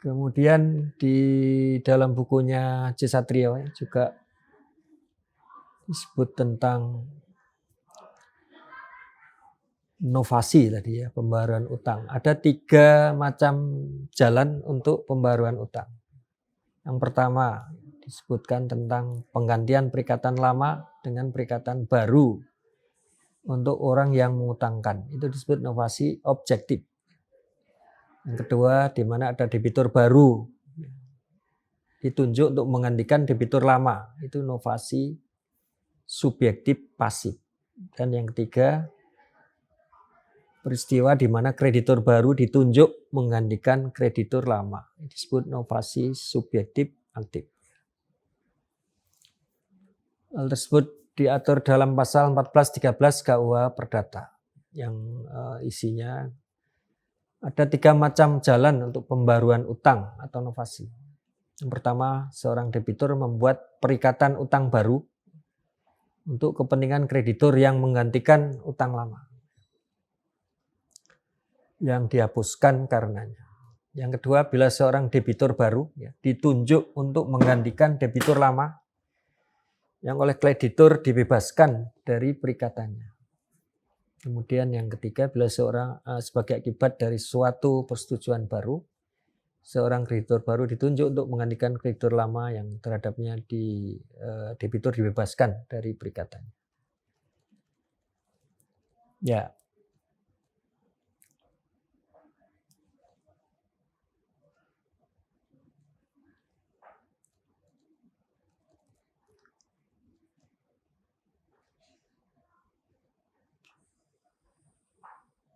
Kemudian di dalam bukunya C. Satrio juga disebut tentang novasi tadi ya, pembaruan utang. Ada 3 macam jalan untuk pembaruan utang. Yang pertama disebutkan tentang penggantian perikatan lama dengan perikatan baru untuk orang yang mengutangkan. Itu disebut novasi objektif. Yang kedua, di mana ada debitur baru ditunjuk untuk menggantikan debitur lama. Itu novasi subjektif pasif. Dan yang ketiga, peristiwa di mana kreditur baru ditunjuk menggantikan kreditur lama. Disebut novasi subjektif aktif. Hal tersebut diatur dalam pasal 1413 KUH Perdata yang isinya ada 3 macam jalan untuk pembaruan utang atau novasi. Yang pertama, seorang debitur membuat perikatan utang baru untuk kepentingan kreditur yang menggantikan utang lama yang dihapuskan karenanya. Yang kedua, bila seorang debitur baru ditunjuk untuk menggantikan debitur lama yang oleh kreditur dibebaskan dari perikatannya. Kemudian yang ketiga, bila seorang sebagai akibat dari suatu persetujuan baru, seorang kreditur baru ditunjuk untuk menggantikan kreditur lama yang terhadapnya debitur dibebaskan dari perikatannya. Ya.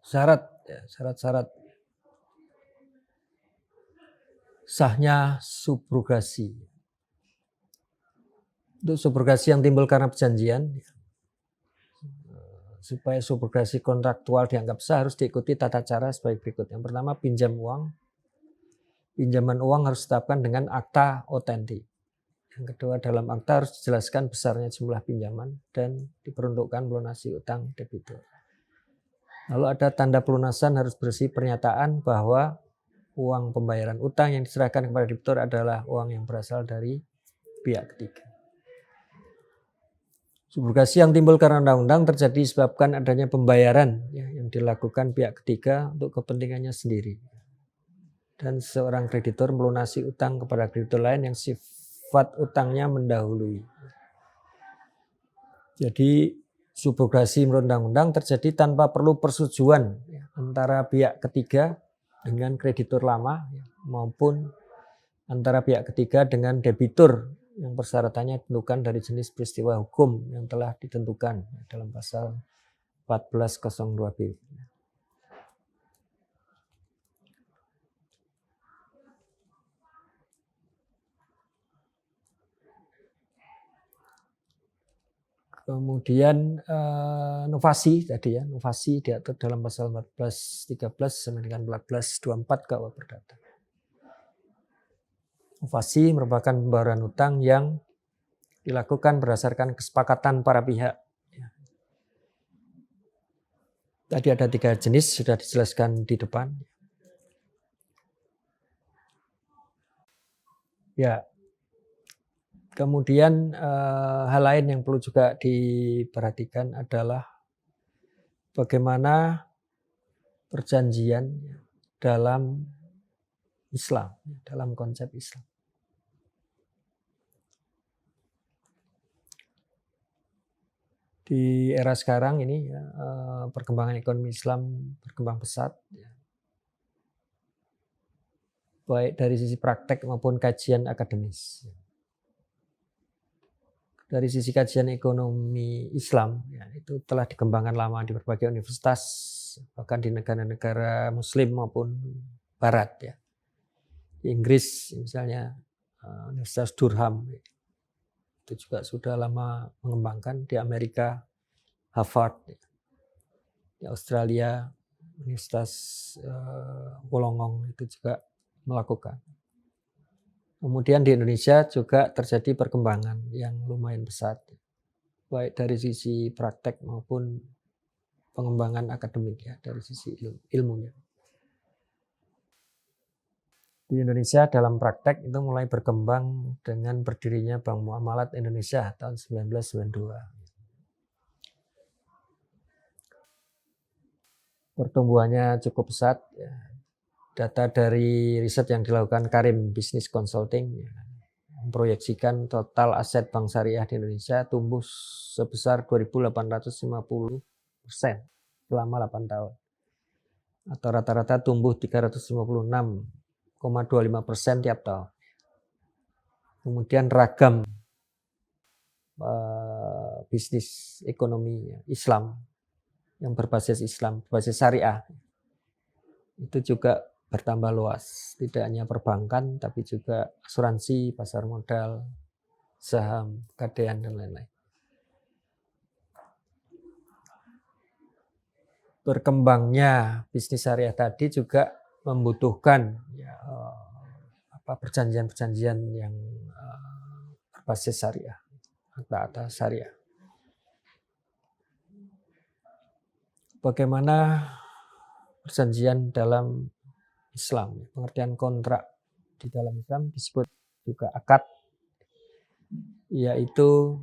Syarat-syarat sahnya subrogasi. Untuk subrogasi yang timbul karena perjanjian, supaya subrogasi kontraktual dianggap sah harus diikuti tata cara sebagai berikut. Yang pertama, pinjam uang. Pinjaman uang harus ditetapkan dengan akta otentik. Yang kedua, dalam akta harus dijelaskan besarnya jumlah pinjaman dan diperuntukkan melunasi utang debitur. Lalu ada tanda pelunasan harus berisi pernyataan bahwa uang pembayaran utang yang diserahkan kepada debitur adalah uang yang berasal dari pihak ketiga. Subrogasi yang timbul karena undang-undang terjadi disebabkan adanya pembayaran yang dilakukan pihak ketiga untuk kepentingannya sendiri. Dan seorang kreditur melunasi utang kepada kreditur lain yang sifat utangnya mendahului. Jadi subrogasi menurut undang-undang terjadi tanpa perlu persetujuan antara pihak ketiga dengan kreditur lama maupun antara pihak ketiga dengan debitur yang persyaratannya ditentukan dari jenis peristiwa hukum yang telah ditentukan dalam pasal 1402B. Kemudian novasi tadi ya, novasi diatur dalam pasal 1413 sampai dengan 1424 KUH Perdata. Novasi merupakan pembaruan utang yang dilakukan berdasarkan kesepakatan para pihak. Tadi ada 3 jenis sudah dijelaskan di depan. Ya. Kemudian hal lain yang perlu juga diperhatikan adalah bagaimana perjanjian dalam Islam, dalam konsep Islam. Di era sekarang ini perkembangan ekonomi Islam berkembang pesat, baik dari sisi praktek maupun kajian akademis. Dari sisi kajian ekonomi Islam, itu telah dikembangkan lama di berbagai universitas, bahkan di negara-negara Muslim maupun Barat. Ya. Di Inggris misalnya Universitas Durham, itu juga sudah lama mengembangkan. Di Amerika Harvard, di Australia Universitas Wollongong itu juga melakukan. Kemudian di Indonesia juga terjadi perkembangan yang lumayan pesat, baik dari sisi praktek maupun pengembangan akademik ya, dari sisi ilmunya. Di Indonesia dalam praktek itu mulai berkembang dengan berdirinya Bank Muamalat Indonesia tahun 1992. Pertumbuhannya cukup pesat. Ya. Data dari riset yang dilakukan Karim Business Consulting ya, memproyeksikan total aset bank syariah di Indonesia tumbuh sebesar 2.850% selama 8 tahun. Atau rata-rata tumbuh 356,25% tiap tahun. Kemudian ragam bisnis ekonomi Islam yang berbasis syariah itu juga bertambah luas. Tidak hanya perbankan, tapi juga asuransi, pasar modal, saham, gadean, dan lain-lain. Berkembangnya bisnis syariah tadi juga membutuhkan perjanjian-perjanjian yang berbasis syariah, akta syariah. Bagaimana perjanjian dalam Islam? Pengertian kontrak di dalam Islam disebut juga akad, yaitu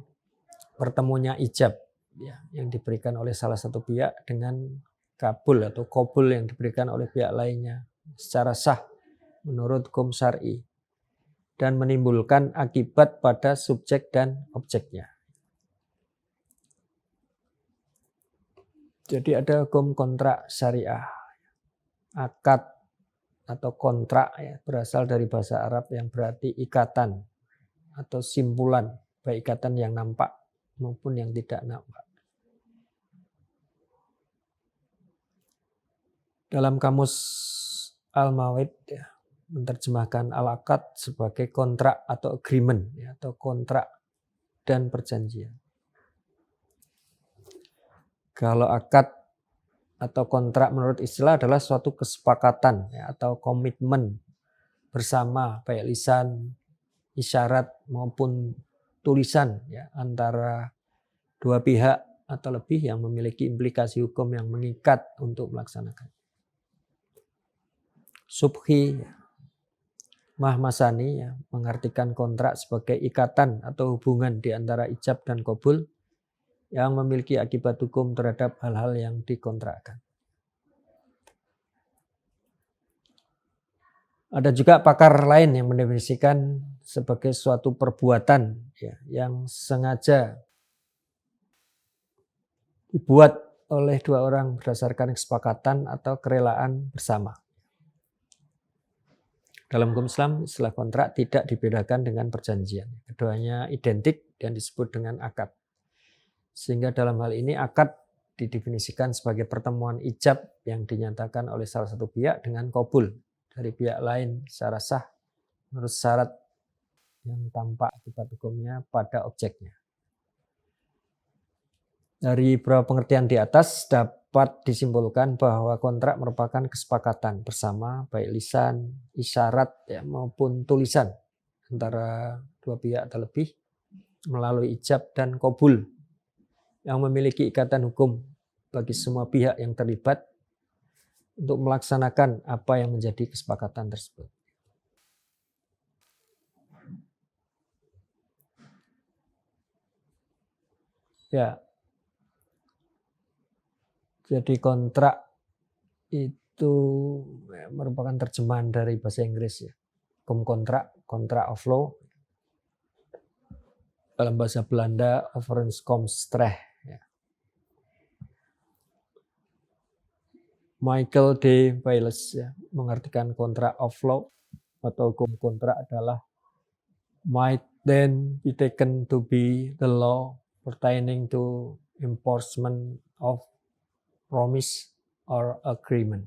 pertemunya ijab ya, yang diberikan oleh salah satu pihak dengan kabul atau qabul yang diberikan oleh pihak lainnya secara sah menurut hukum syar'i dan menimbulkan akibat pada subjek dan objeknya. Jadi ada hukum kontrak syariah. Akad atau kontrak ya, berasal dari bahasa Arab yang berarti ikatan atau simpulan, baik ikatan yang nampak maupun yang tidak nampak. Dalam kamus Al-Mawid ya, menerjemahkan al-akad sebagai kontrak atau agreement ya, atau kontrak dan perjanjian. Kalau akad atau kontrak menurut istilah adalah suatu kesepakatan ya, atau komitmen bersama baik lisan, isyarat maupun tulisan ya, antara dua pihak atau lebih yang memiliki implikasi hukum yang mengikat untuk melaksanakan. Subhi Mahmasani ya, mengartikan kontrak sebagai ikatan atau hubungan di antara ijab dan qabul yang memiliki akibat hukum terhadap hal-hal yang dikontrakkan. Ada juga pakar lain yang mendefinisikan sebagai suatu perbuatan ya, yang sengaja dibuat oleh dua orang berdasarkan kesepakatan atau kerelaan bersama. Dalam hukum Islam, istilah kontrak tidak dibedakan dengan perjanjian. Keduanya identik dan disebut dengan akad. Sehingga dalam hal ini akad didefinisikan sebagai pertemuan ijab yang dinyatakan oleh salah satu pihak dengan qabul dari pihak lain secara sah menurut syarat yang tampak akibat hukumnya pada objeknya. Dari beberapa pengertian di atas dapat disimpulkan bahwa kontrak merupakan kesepakatan bersama baik lisan, isyarat ya, maupun tulisan antara dua pihak atau lebih melalui ijab dan qabul yang memiliki ikatan hukum bagi semua pihak yang terlibat untuk melaksanakan apa yang menjadi kesepakatan tersebut. Ya, jadi kontrak itu merupakan terjemahan dari bahasa Inggris ya. Hukum kontrak, contract of law. Dalam bahasa Belanda, overeenkomstig. Ya. Michael D. Weiles ya, mengartikan contract of law atau hukum kontrak adalah might then be taken to be the law pertaining to enforcement of promise or agreement.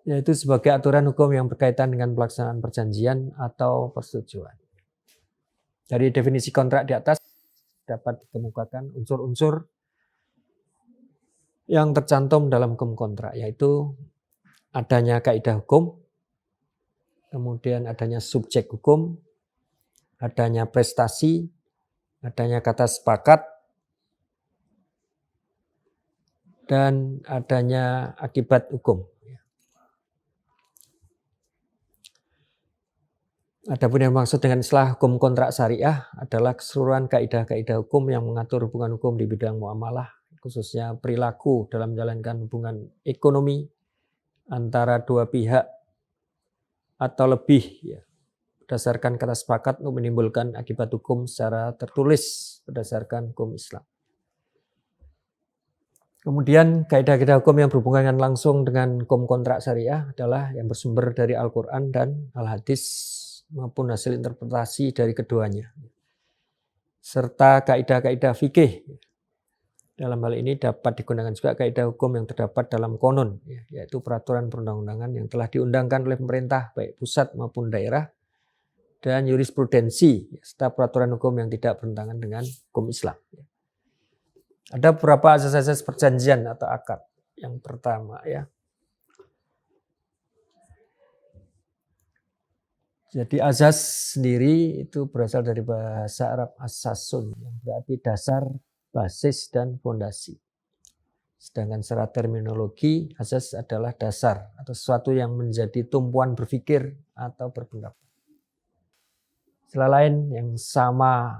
Yaitu sebagai aturan hukum yang berkaitan dengan pelaksanaan perjanjian atau persetujuan. Dari definisi kontrak di atas dapat dikemukakan unsur-unsur yang tercantum dalam hukum kontrak, yaitu adanya kaidah hukum, kemudian adanya subjek hukum, adanya prestasi, adanya kata sepakat, dan adanya akibat hukum. Adapun yang maksud dengan istilah hukum kontrak syariah adalah keseluruhan kaidah-kaidah hukum yang mengatur hubungan hukum di bidang muamalah, khususnya perilaku dalam menjalankan hubungan ekonomi antara dua pihak atau lebih, ya, berdasarkan kata sepakat untuk menimbulkan akibat hukum secara tertulis berdasarkan hukum Islam. Kemudian kaidah-kaidah hukum yang berhubungan langsung dengan hukum kontrak syariah adalah yang bersumber dari Al-Quran dan Al-Hadis maupun hasil interpretasi dari keduanya. Serta kaidah-kaidah fikih. Dalam hal ini dapat digunakan juga kaidah hukum yang terdapat dalam konon, yaitu peraturan perundang-undangan yang telah diundangkan oleh pemerintah baik pusat maupun daerah, dan jurisprudensi serta peraturan hukum yang tidak bertentangan dengan hukum Islam. Ada beberapa asas-asas perjanjian atau akad. Yang pertama, ya. Jadi azas sendiri itu berasal dari bahasa Arab asasun, yang berarti dasar, basis, dan fondasi. Sedangkan secara terminologi, azas adalah dasar atau sesuatu yang menjadi tumpuan berpikir atau berpendapat. Istilah lain yang sama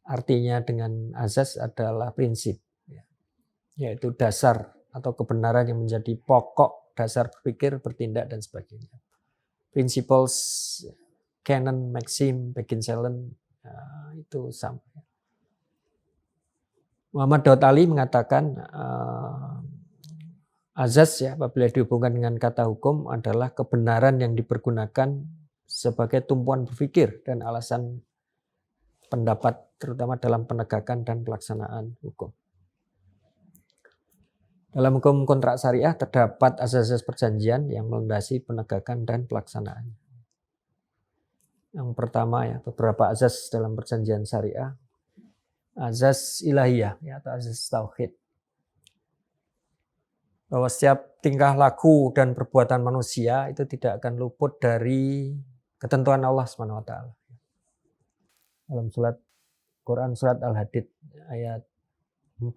artinya dengan azas adalah prinsip, yaitu dasar atau kebenaran yang menjadi pokok dasar berpikir, bertindak, dan sebagainya. Principles, canon, maxim, Beginsellen, itu sama. Muhammad Daud Ali mengatakan azas, ya, apabila dihubungkan dengan kata hukum adalah kebenaran yang dipergunakan sebagai tumpuan berpikir dan alasan pendapat, terutama dalam penegakan dan pelaksanaan hukum. Dalam hukum kontrak syariah terdapat asas-asas perjanjian yang melandasi penegakan dan pelaksanaan. Yang pertama, ya, beberapa asas dalam perjanjian syariah. Azas ilahiyah, ya, atau azas tauhid. Bahwa setiap tingkah laku dan perbuatan manusia itu tidak akan luput dari ketentuan Allah SWT. Dalam Quran surat Al-Hadid ayat 4.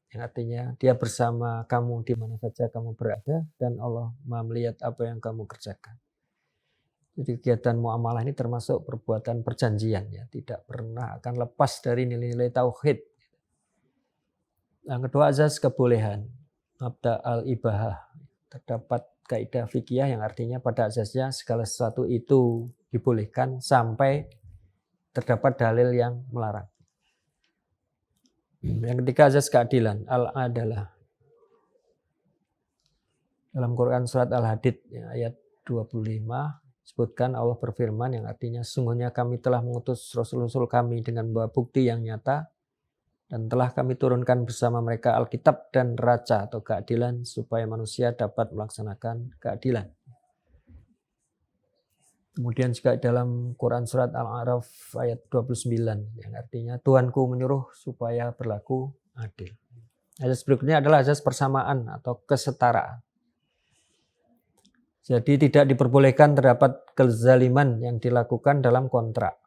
Yang artinya dia bersama kamu di mana saja kamu berada dan Allah Maha melihat apa yang kamu kerjakan. Jadi kegiatan muamalah ini termasuk perbuatan perjanjian, ya, tidak pernah akan lepas dari nilai-nilai tauhid. Yang kedua, azas kebolehan, mabda al-ibahah. Terdapat kaidah fikih yang artinya pada asasnya segala sesuatu itu dibolehkan sampai terdapat dalil yang melarang. Yang ketiga, azas keadilan, al-adalah. Dalam Quran surat Al-Hadid, ya, ayat 25 disebutkan Allah berfirman yang artinya sungguhnya kami telah mengutus rasul-rasul kami dengan membawa bukti yang nyata dan telah kami turunkan bersama mereka Alkitab dan neraca atau keadilan supaya manusia dapat melaksanakan keadilan. Kemudian juga dalam Quran surat Al-A'raf ayat 29 yang artinya Tuhanku menyuruh supaya berlaku adil. Azas berikutnya adalah azas persamaan atau kesetaraan. Jadi tidak diperbolehkan terdapat kezaliman yang dilakukan dalam kontrak.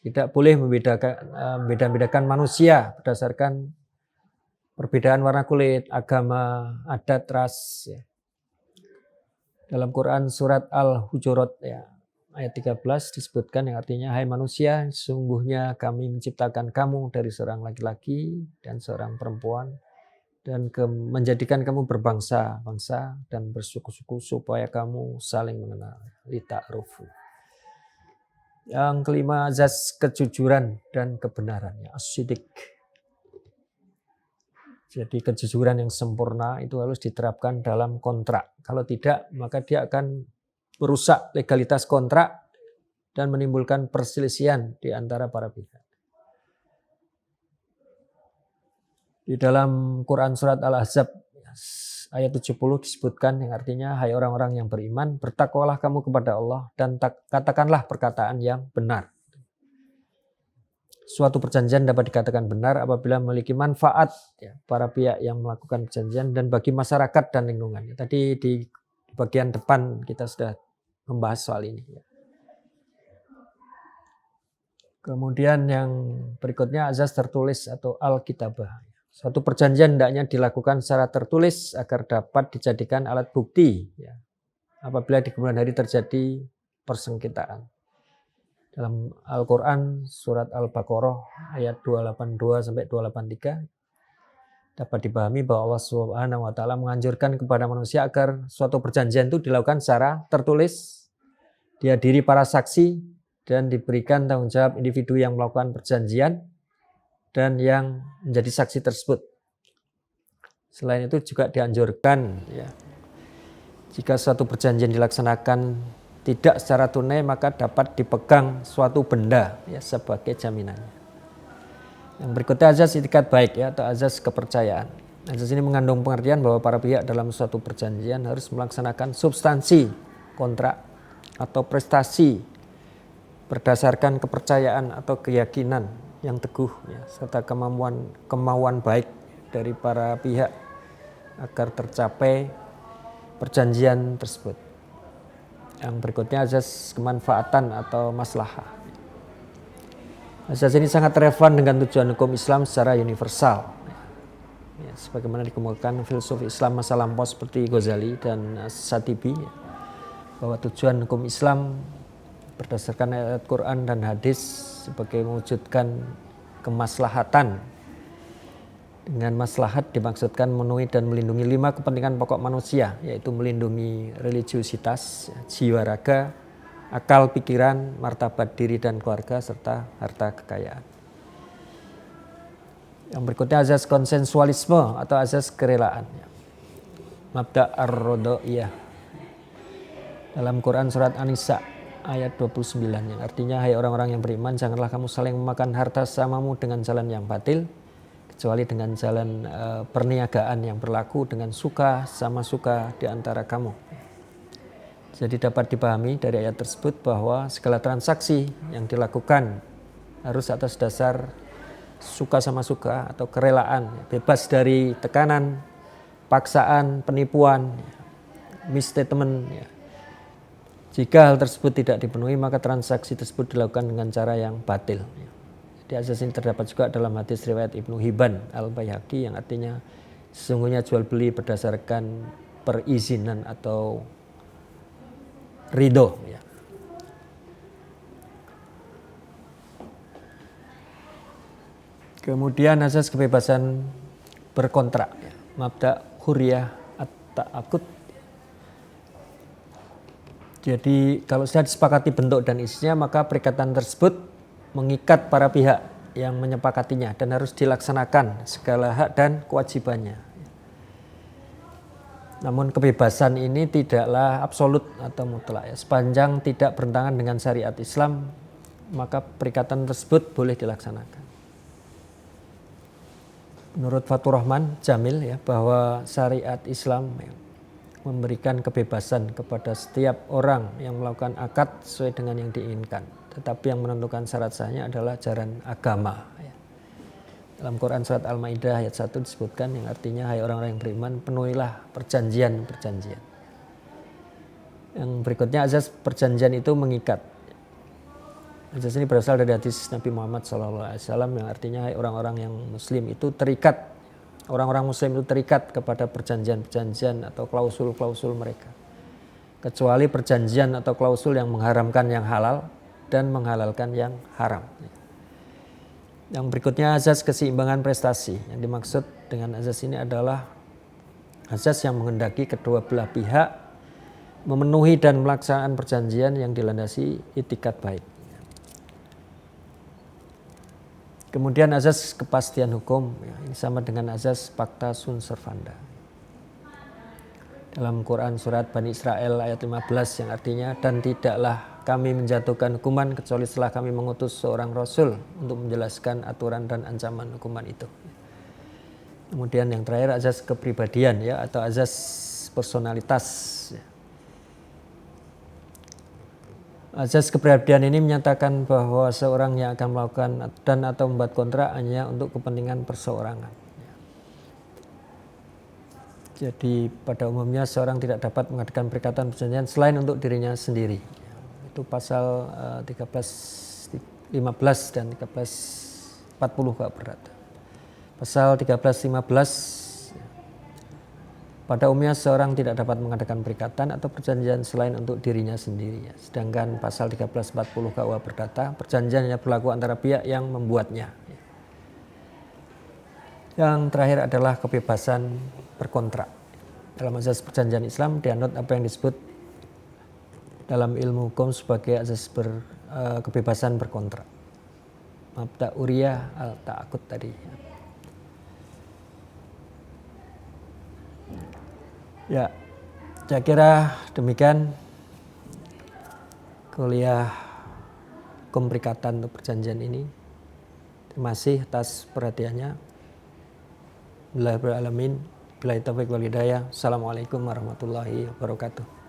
Tidak boleh membeda-bedakan manusia berdasarkan perbedaan warna kulit, agama, adat, ras. Ya. Dalam Quran surat Al-Hujurat, ya, ayat 13 disebutkan yang artinya hai manusia, sungguhnya kami menciptakan kamu dari seorang laki-laki dan seorang perempuan dan menjadikan kamu berbangsa-bangsa dan bersuku-suku supaya kamu saling mengenal. Lita'rufu. Yang kelima, azas kejujuran dan kebenaran, ya, as-sidq. Jadi kejujuran yang sempurna itu harus diterapkan dalam kontrak. Kalau tidak, maka dia akan merusak legalitas kontrak dan menimbulkan perselisihan di antara para pihak. Di dalam Quran surat Al-Ahzab ayat 70 disebutkan yang artinya hai orang-orang yang beriman, bertakwalah kamu kepada Allah dan katakanlah perkataan yang benar. Suatu perjanjian dapat dikatakan benar apabila memiliki manfaat, ya, para pihak yang melakukan perjanjian dan bagi masyarakat dan lingkungan. Tadi di bagian depan kita sudah membahas soal ini. Ya. Kemudian yang berikutnya azas tertulis atau al-kitabah. Suatu perjanjian hendaknya dilakukan secara tertulis agar dapat dijadikan alat bukti, ya. Apabila di kemudian hari terjadi persengketaan. Dalam Al-Quran surat Al-Baqarah ayat 282 sampai 283 dapat dipahami bahwa Allah Subhanahu wa taala menganjurkan kepada manusia agar suatu perjanjian itu dilakukan secara tertulis, dihadiri para saksi dan diberikan tanggung jawab individu yang melakukan perjanjian dan yang menjadi saksi tersebut. Selain itu juga dianjurkan ya, jika suatu perjanjian dilaksanakan tidak secara tunai maka dapat dipegang suatu benda ya sebagai jaminannya. Yang berikutnya azas itikat baik ya atau azas kepercayaan. Azas ini mengandung pengertian bahwa para pihak dalam suatu perjanjian harus melaksanakan substansi kontrak atau prestasi berdasarkan kepercayaan atau keyakinan yang teguh ya, serta kemauan baik dari para pihak agar tercapai perjanjian tersebut. Yang berikutnya azas kemanfaatan atau maslahah. Azas ini sangat relevan dengan tujuan hukum Islam secara universal. Ya, sebagaimana dikemukakan filsuf Islam masa lampau seperti Ghazali dan Satibi, ya, bahwa tujuan hukum Islam berdasarkan ayat Quran dan hadis sebagai mewujudkan kemaslahatan. Dengan maslahat dimaksudkan memenuhi dan melindungi 5 kepentingan pokok manusia, yaitu melindungi religiusitas, jiwa raga, akal pikiran, martabat diri dan keluarga, serta harta kekayaan. Yang berikutnya azas konsensualisme atau azas kerelaan. Mabda' ar-roda'iyah. Dalam Quran surat An-Nisa ayat 29 yang artinya, hai orang-orang yang beriman, janganlah kamu saling memakan harta samamu dengan jalan yang batil, kecuali dengan jalan perniagaan yang berlaku dengan suka sama suka di antara kamu. Jadi dapat dipahami dari ayat tersebut bahwa segala transaksi yang dilakukan harus atas dasar suka sama suka atau kerelaan, bebas dari tekanan, paksaan, penipuan, misstatement. Jika hal tersebut tidak dipenuhi maka transaksi tersebut dilakukan dengan cara yang batil. Di azas ini terdapat juga dalam hadis riwayat Ibnu Hibban Al-Baihaqi yang artinya sesungguhnya jual beli berdasarkan perizinan atau ridho. Ya. Kemudian azas kebebasan berkontrak, ya. Mabda' hurriyah at-ta'aqud. Jadi kalau sudah disepakati bentuk dan isinya maka perikatan tersebut mengikat para pihak yang menyepakatinya dan harus dilaksanakan segala hak dan kewajibannya. Namun kebebasan ini tidaklah absolut atau mutlak. Ya. Sepanjang tidak bertentangan dengan syariat Islam, maka perikatan tersebut boleh dilaksanakan. Menurut Fathur Rahman Jamil ya, bahwa syariat Islam ya, memberikan kebebasan kepada setiap orang yang melakukan akad sesuai dengan yang diinginkan. Tetapi yang menentukan syarat sahnya adalah ajaran agama. Dalam Quran surat Al-Maidah ayat 1 disebutkan yang artinya, hai orang-orang yang beriman, penuhilah perjanjian-perjanjian. Yang berikutnya azas perjanjian itu mengikat. Azas ini berasal dari hadis Nabi Muhammad SAW yang artinya, hai orang-orang yang muslim itu terikat. Orang-orang muslim itu terikat kepada perjanjian-perjanjian atau klausul-klausul mereka. Kecuali perjanjian atau klausul yang mengharamkan yang halal dan menghalalkan yang haram. Yang berikutnya azas keseimbangan prestasi. Yang dimaksud dengan azas ini adalah azas yang menghendaki kedua belah pihak memenuhi dan melaksanakan perjanjian yang dilandasi itikat baik. Kemudian azas kepastian hukum, ini sama dengan azas pacta sunt servanda. Dalam Quran surat Bani Israel ayat 15 yang artinya, dan tidaklah kami menjatuhkan hukuman kecuali setelah kami mengutus seorang rasul untuk menjelaskan aturan dan ancaman hukuman itu. Kemudian yang terakhir azas kepribadian ya atau azas personalitas. Azas kepribadian ini menyatakan bahwa seorang yang akan melakukan dan atau membuat kontrak hanya untuk kepentingan perseorangan. Jadi pada umumnya seorang tidak dapat mengadakan perikatan perjanjian selain untuk dirinya sendiri. Itu pasal 13, 15 dan 1340 bab berat. Pasal 1315 Pada umumnya seorang tidak dapat mengadakan perikatan atau perjanjian selain untuk dirinya sendiri. Sedangkan pasal 1340 KUH Perdata, perjanjian hanya berlaku antara pihak yang membuatnya. Yang terakhir adalah kebebasan berkontrak. Dalam asas perjanjian Islam dianut apa yang disebut dalam ilmu hukum sebagai asas kebebasan berkontrak. Mabda' uriyah al-ta'aqud tadi. Ya, saya kira demikian kuliah hukum perikatan untuk perjanjian ini. Terima kasih atas perhatiannya. Bismillahirrahmanirrahim. Billahi taufiq wal hidayah. Assalamualaikum warahmatullahi wabarakatuh.